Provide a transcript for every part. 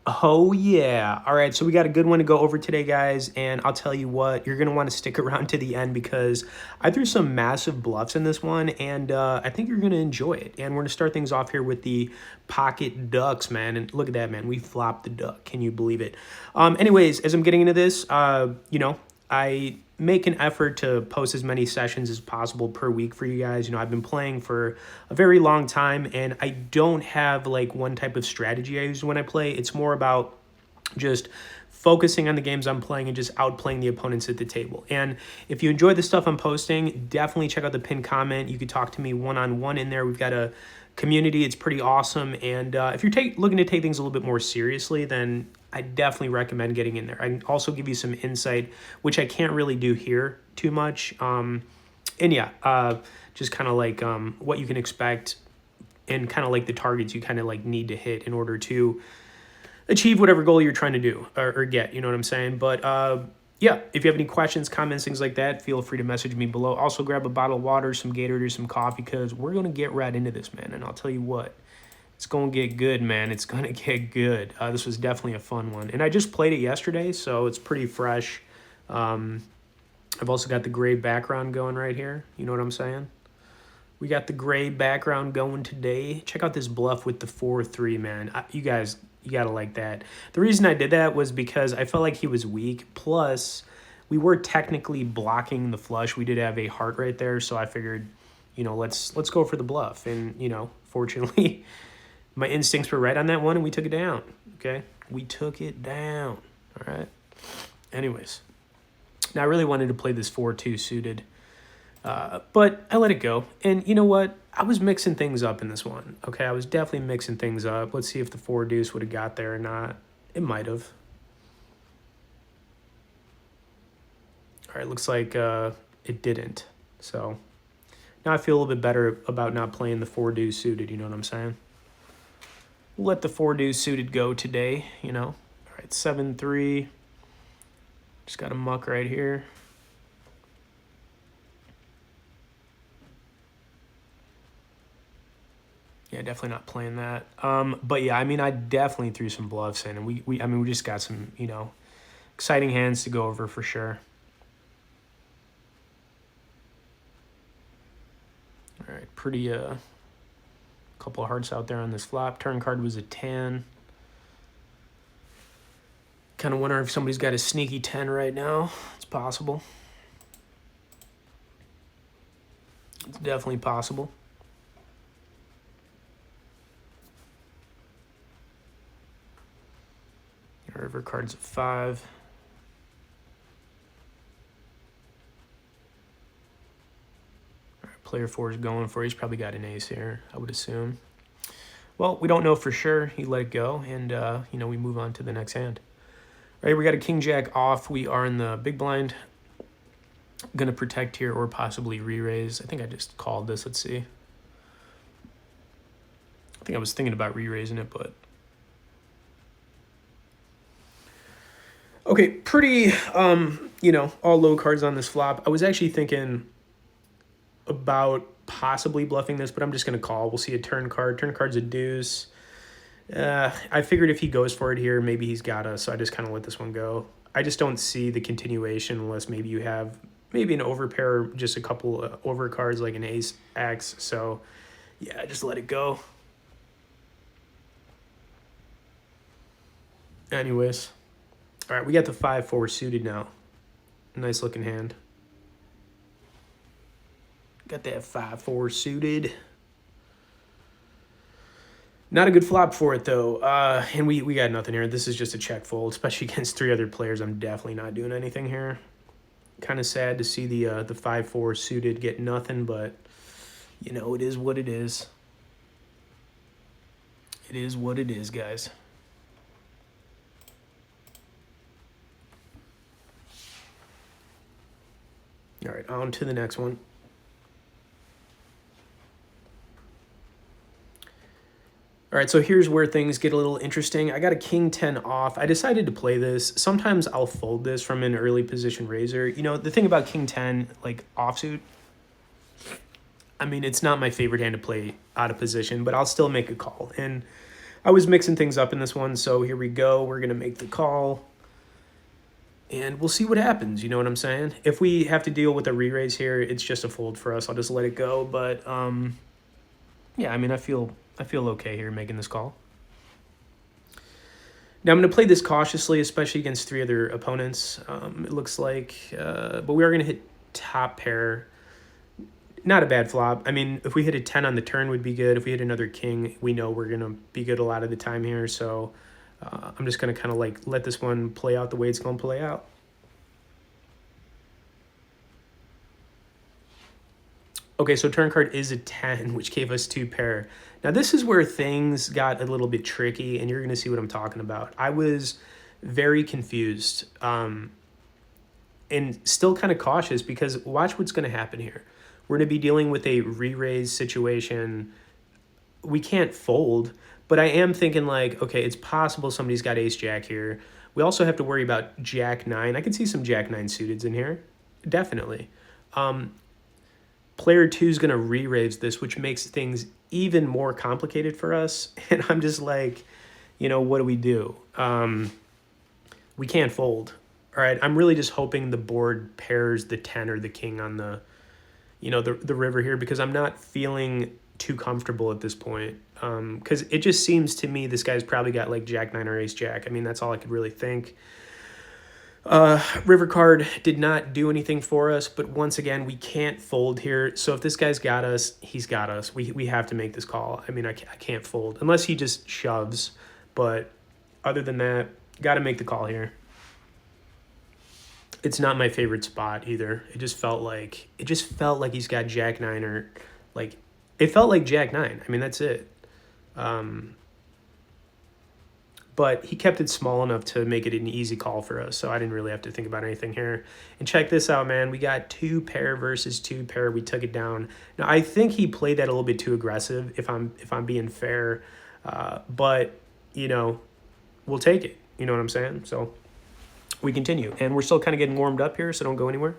Oh, yeah. All right, so we got a good one to go over today, guys, and I'll tell you what, you're going to want to stick around to the end because I threw some massive bluffs in this one, and I think you're going to enjoy it. And we're going to start things off here with the pocket ducks, man, and look at that, man. We flopped the duck. Can you believe it? Anyways, as I'm getting into this, I make an effort to post as many sessions as possible per week for you guys. I've been playing for a very long time, and I don't have like one type of strategy I use when I play. It's more about just focusing on the games I'm playing and just outplaying the opponents at the table. And if you enjoy the stuff I'm posting, definitely check out the pinned comment. You could talk to me one-on-one in there. We've got a community. It's pretty awesome. And if you're looking to take things a little bit more seriously, then I definitely recommend getting in there. I can also give you some insight, which I can't really do here too much. Just kind of like what you can expect and kind of like the targets you kind of like need to hit in order to achieve whatever goal you're trying to do or get, you know what I'm saying? But yeah, if you have any questions, comments, things like that, feel free to message me below. Also grab a bottle of water, some Gatorade, or some coffee, because we're going to get right into this, man. And I'll tell you what, it's going to get good, man. It's going to get good. This was definitely a fun one. And I just played it yesterday, so it's pretty fresh. I've also got the gray background going right here. You know what I'm saying? We got the gray background going today. Check out this bluff with the 4-3, man. You guys, you got to like that. The reason I did that was because I felt like he was weak. Plus, we were technically blocking the flush. We did have a heart right there, so I figured, let's go for the bluff. And, fortunately, my instincts were right on that one, and we took it down, okay? We took it down, all right? Anyways, now I really wanted to play this 4-2 suited, but I let it go. And you know what? I was mixing things up in this one, okay? I was definitely mixing things up. Let's see if the 4 deuce would have got there or not. It might have. All right, looks like it didn't. So now I feel a little bit better about not playing the 4 deuce suited, you know what I'm saying? We'll let the 4 deuce suited go today, All right, 7-3. Just got a muck right here. Yeah, definitely not playing that. But yeah, I definitely threw some bluffs in, and we just got some, exciting hands to go over for sure. All right, pretty couple of hearts out there on this flop. Turn card was a 10. Kind of wonder if somebody's got a sneaky 10 right now. It's possible. It's definitely possible. River card's a 5. All right, player 4 is going for it. He's probably got an ace here, I would assume. Well, we don't know for sure. He let it go, and we move on to the next hand. All right, we got a king jack off. We are in the big blind. Going to protect here or possibly re-raise. I think I just called this. Let's see. I think I was thinking about re-raising it, but okay, pretty, all low cards on this flop. I was actually thinking about possibly bluffing this, but I'm just going to call. We'll see a turn card. Turn card's a deuce. I figured if he goes for it here, maybe he's got us, so I just kind of let this one go. I just don't see the continuation unless maybe you have maybe an overpair, or just a couple over cards like an ace X. So, yeah, just let it go. Anyways. All right, we got the 5-4 suited now. Nice looking hand. Got that 5-4 suited. Not a good flop for it, though. And we got nothing here. This is just a check fold, especially against 3 other players. I'm definitely not doing anything here. Kind of sad to see the 5-4 suited get nothing, but, it is what it is. It is what it is, guys. All right, on to the next one. All right, so here's where things get a little interesting. I got a king 10 off. I decided to play this. Sometimes I'll fold this from an early position raiser. The thing about king 10, like offsuit, it's not my favorite hand to play out of position, but I'll still make a call. And I was mixing things up in this one, so here we go. We're going to make the call, and we'll see what happens. You know what I'm saying? If we have to deal with a re-raise here, it's just a fold for us. I'll just let it go. But yeah, I mean, I feel okay here making this call. Now I'm going to play this cautiously, especially against 3 other opponents. It looks like, but we are going to hit top pair. Not a bad flop. I mean, if we hit a 10 on the turn would be good. If we hit another king, we know we're going to be good a lot of the time here. So I'm just going to kind of like let this one play out the way it's going to play out. Okay, so turn card is a 10, which gave us 2 pair. Now this is where things got a little bit tricky, and you're going to see what I'm talking about. I was very confused and still kind of cautious because watch what's going to happen here. We're going to be dealing with a re-raise situation. We can't fold, but I am thinking like, okay, it's possible somebody's got ace-jack here. We also have to worry about jack-9. I can see some jack-9 suiteds in here, definitely. Player 2 is going to re-raise this, which makes things even more complicated for us. And I'm just like, you know, what do we do? We can't fold. All right, I'm really just hoping the board pairs the 10 or the king on the, you know, the river here, because I'm not feeling too comfortable at this point. Because it just seems to me this guy's probably got like jack-9 or ace-jack. I mean, that's all I could really think. River card did not do anything for us, but once again, we can't fold here. So if this guy's got us, he's got us. We have to make this call. I mean, I can't fold unless he just shoves. But other than that, got to make the call here. It's not my favorite spot either. It just felt like he's got jack-9 or like it felt like jack-9. I mean, that's it. But he kept it small enough to make it an easy call for us, so I didn't really have to think about anything here. And check this out, man. We got 2 pair versus 2 pair. We took it down. Now, I think he played that a little bit too aggressive, if I'm being fair. But, you know, we'll take it. You know what I'm saying? So we continue. And we're still kind of getting warmed up here, so don't go anywhere.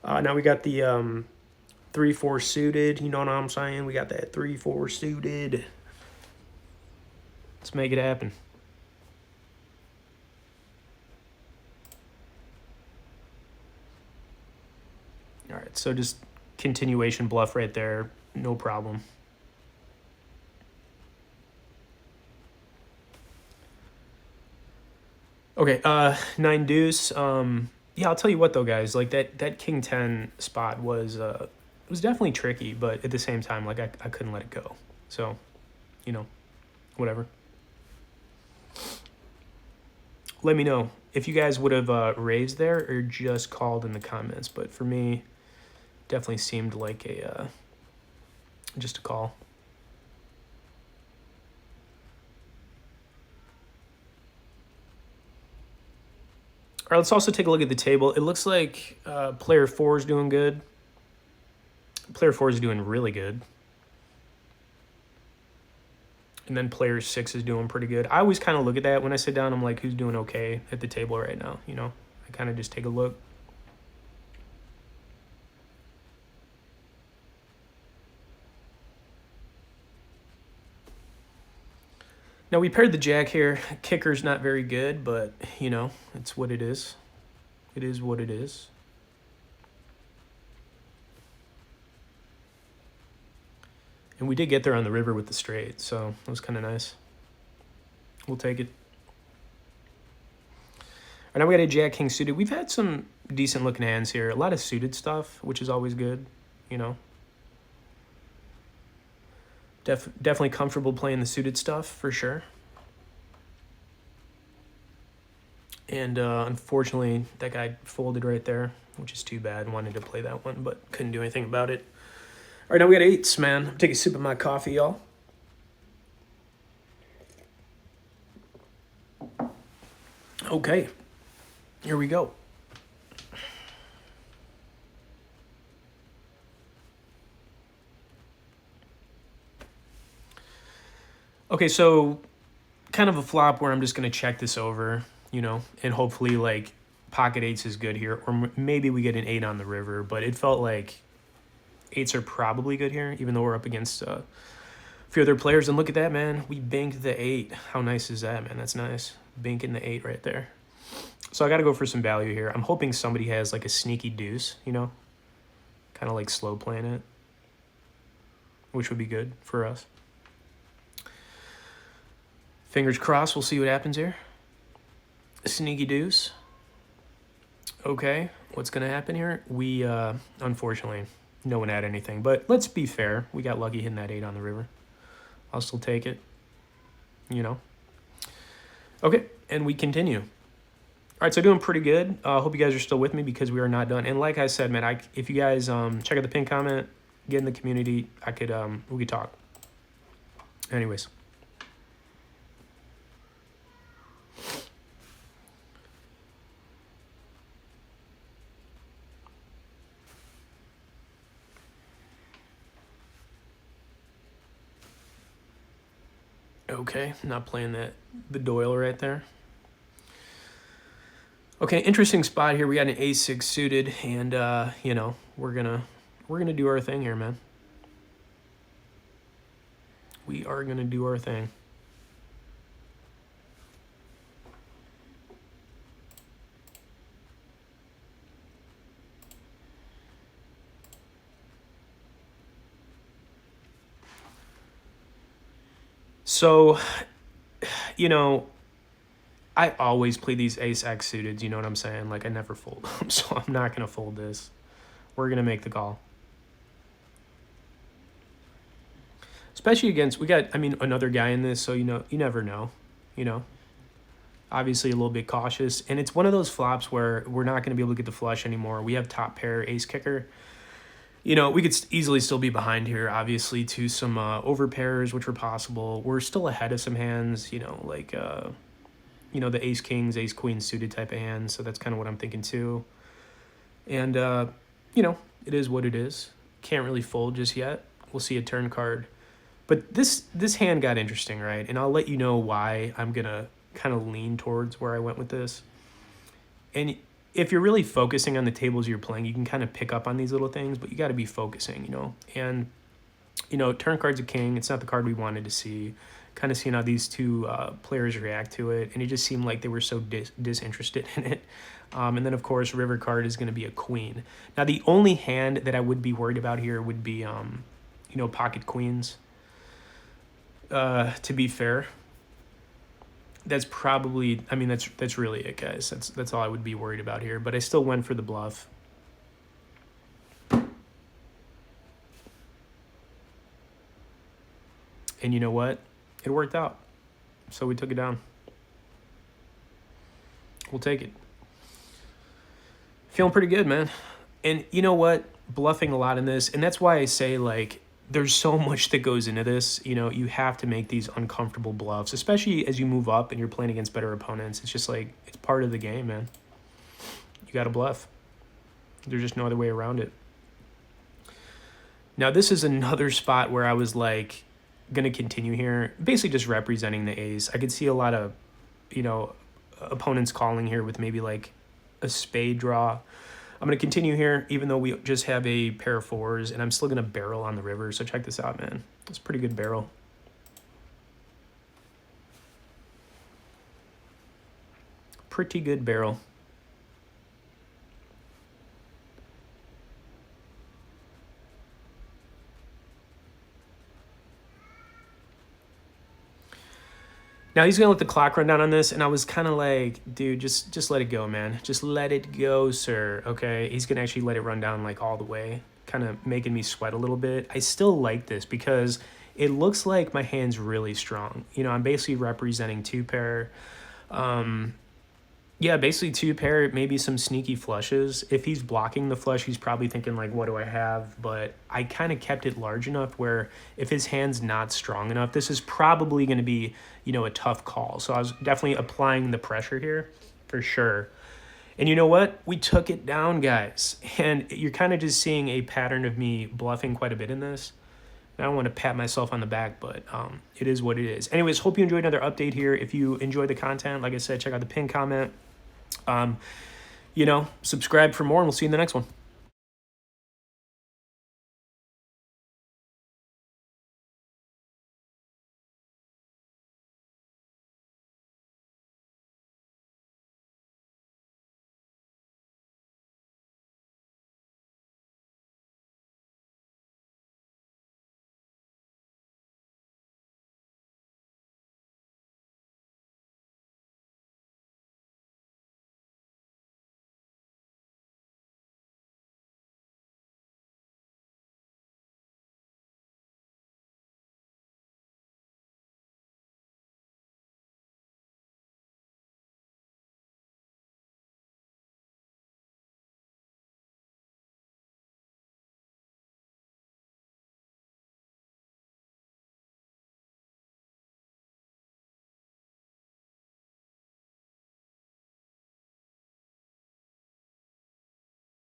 Now we got the 3-4 suited. You know what I'm saying? We got that 3-4 suited. Let's make it happen. All right, so just continuation bluff right there, no problem. Okay, 9 deuce. Yeah, I'll tell you what though, guys. Like that king 10 spot was definitely tricky, but at the same time, like I couldn't let it go. So, you know, whatever. Let me know if you guys would have raised there or just called in the comments. But for me, definitely seemed like a just a call. All right, let's also take a look at the table. It looks like player 4 is doing good. Player 4 is doing really good. And then player 6 is doing pretty good. I always kind of look at that when I sit down. I'm like, who's doing okay at the table right now? You know, I kind of just take a look. Now we paired the jack here. Kicker's not very good, but you know, it's what it is. It is what it is. And we did get there on the river with the straight, so that was kind of nice. We'll take it. All right, now we got a jack-king suited. We've had some decent looking hands here. A lot of suited stuff, which is always good, you know. Definitely comfortable playing the suited stuff, for sure. And unfortunately, that guy folded right there, which is too bad. Wanted to play that one, but couldn't do anything about it. All right, now we got 8s, man. I'm taking a sip of my coffee, y'all. Okay, here we go. Okay, so kind of a flop where I'm just going to check this over, you know, and hopefully like pocket 8s is good here, or maybe we get an 8 on the river, but it felt like 8s are probably good here, even though we're up against few other players, and look at that, man. We banked the 8. How nice is that, man? That's nice. Banking the 8 right there. So I got to go for some value here. I'm hoping somebody has like a sneaky deuce, you know, kind of like slow playing it, which would be good for us. Fingers crossed. We'll see what happens here. Sneaky deuce. Okay, what's going to happen here? We, unfortunately, no one had anything. But let's be fair. We got lucky hitting that 8 on the river. I'll still take it, you know. Okay, and we continue. All right, so doing pretty good. Hope you guys are still with me because we are not done. And like I said, man, if you guys check out the pinned comment, get in the community, we could talk. Anyways. Okay, not playing the Doyle right there. Okay, interesting spot here. We got an ace-6 suited, and you know, we're gonna do our thing here, man. We are gonna do our thing. So, you know, I always play these ace-x suited, you know what I'm saying? Like, I never fold them, so I'm not going to fold this. We're going to make the call. Especially against, we got, I mean, another guy in this, so, you know, you never know, you know. Obviously a little bit cautious, and it's one of those flops where we're not going to be able to get the flush anymore. We have top pair, ace kicker. You know, we could easily still be behind here, obviously, to some over pairs, which are possible. We're still ahead of some hands, you know, like, you know, the ace-kings, ace-queens suited type of hands. So that's kind of what I'm thinking, too. And, you know, it is what it is. Can't really fold just yet. We'll see a turn card. But this hand got interesting, right? And I'll let you know why I'm going to kind of lean towards where I went with this. And if you're really focusing on the tables you're playing, you can kind of pick up on these little things, but you got to be focusing, you know. And, you know, turn card's a king. It's not the card we wanted to see. Kind of seeing how these two players react to it, and it just seemed like they were so disinterested in it. And then, of course, river card is going to be a queen. Now, the only hand that I would be worried about here would be, you know, pocket queens. To be fair. That's probably, I mean, that's really it, guys. That's all I would be worried about here. But I still went for the bluff. And you know what? It worked out. So we took it down. We'll take it. Feeling pretty good, man. And you know what? Bluffing a lot in this. And that's why I say, like, there's so much that goes into this. You know, you have to make these uncomfortable bluffs, especially as you move up and you're playing against better opponents. It's just like, it's part of the game, man. You got to bluff. There's just no other way around it. Now, this is another spot where I was like, going to continue here, basically just representing the ace. I could see a lot of, you know, opponents calling here with maybe like a spade draw. I'm going to continue here, even though we just have a pair of fours, and I'm still going to barrel on the river. So check this out, man. It's a pretty good barrel. Pretty good barrel. Now he's going to let the clock run down on this, and I was kind of like, dude, just let it go, man. Just let it go, sir, okay? He's going to actually let it run down, like, all the way, kind of making me sweat a little bit. I still like this because it looks like my hand's really strong. You know, I'm basically representing two pair. Yeah, basically two pair, maybe some sneaky flushes. If he's blocking the flush, he's probably thinking, like, what do I have? But I kind of kept it large enough where if his hand's not strong enough, this is probably going to be, you know, a tough call. So I was definitely applying the pressure here for sure. And you know what? We took it down, guys. And you're kind of just seeing a pattern of me bluffing quite a bit in this. I don't want to pat myself on the back, but it is what it is. Anyways, hope you enjoyed another update here. If you enjoyed the content, like I said, check out the pinned comment. You know, subscribe for more, and we'll see you in the next one.